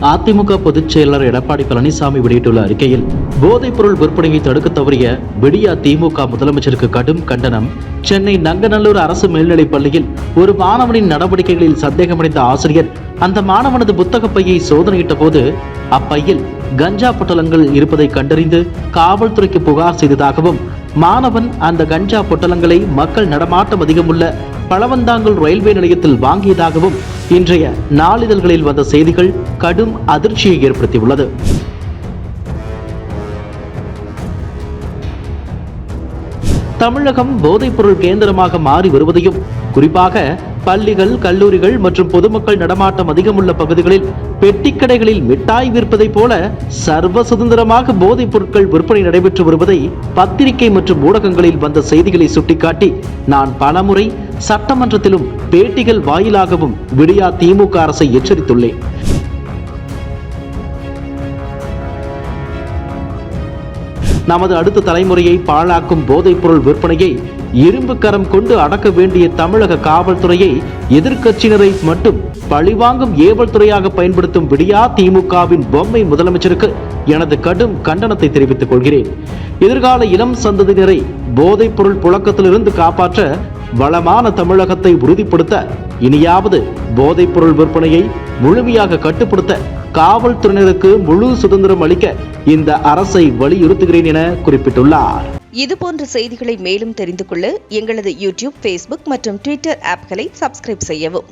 அதிமுக பொதுச் செயலாளர் எடப்பாடி பழனிசாமி வெளியிட்டுள்ள அறிக்கையில் போதைப் பொருள் விற்பனையை தடுக்க தவறிய விடியா திமுக முதலமைச்சருக்கு கடும் கண்டனம். சென்னை நங்கநல்லூர் அரசு மேல்நிலைப் பள்ளியில் ஒரு மாணவனின் நடவடிக்கைகளில் சந்தேகமடைந்த ஆசிரியர் அந்த மாணவனது புத்தக பையை சோதனையிட்ட போது அப்பையில் கஞ்சா பொட்டலங்கள் இருப்பதை கண்டறிந்து காவல்துறைக்கு புகார் செய்ததாகவும், மாணவன் அந்த கஞ்சா பொட்டலங்களை மக்கள் நடமாட்டம் அதிகமுள்ள பழவந்தாங்கல் ரயில்வே நிலையத்தில் வாங்கியதாகவும் இன்றைய நாளிதழ்களில் வந்த செய்திகள் கடும் அதிர்ச்சியை ஏற்படுத்தியுள்ளது. தமிழகம் போதைப்பொருள் கேந்திரமாக மாறி வருவதையும், குறிப்பாக பள்ளிகள், கல்லூரிகள் மற்றும் பொதுமக்கள் நடமாட்டம் அதிகமுள்ள பகுதிகளில் பெட்டிக்கடைகளில் மிட்டாய் விற்பதை போல சர்வ சுதந்திரமாக போதைப் பொருட்கள் விற்பனை நடைபெற்று வருவதை பத்திரிகை மற்றும் ஊடகங்களில் வந்த செய்திகளை சுட்டிக்காட்டி நான் பலமுறை சட்டமன்றத்திலும் பேட்டிகள் வாயிலாகவும் விடியா திமுக அரசை எச்சரித்துள்ளேன். நமது அடுத்த தலைமுறையை பாழாக்கும் போதைப் பொருள் விற்பனையை இரும்பு கரம் கொண்டு அடக்க வேண்டிய தமிழக காவல்துறையை எதிர்க்கட்சியினரை மட்டும் பழிவாங்கும் ஏவல் துறையாக பயன்படுத்தும் விடியா திமுகவின் பொம்மை முதலமைச்சருக்கு எனது கடும் கண்டனத்தை தெரிவித்துக் கொள்கிறேன். எதிர்கால இளம் சந்ததியினரை போதைப் பொருள் புழக்கத்திலிருந்து காப்பாற்ற வளமான தமிழகத்தை உறுதிப்படுத்த இனியாவது போதைப் பொருள் விற்பனையை முழுமையாக கட்டுப்படுத்த காவல்துறையினருக்கு முழு சுதந்திரம் அளிக்க இந்த அரசை வலியுறுத்துகிறேன் என குறிப்பிட்டுள்ளார். இதுபோன்ற செய்திகளை மேலும் தெரிந்து கொள்ள எங்களது யூடியூப், Facebook மற்றும் Twitter ஆப்களை சப்ஸ்கிரைப் செய்யவும்.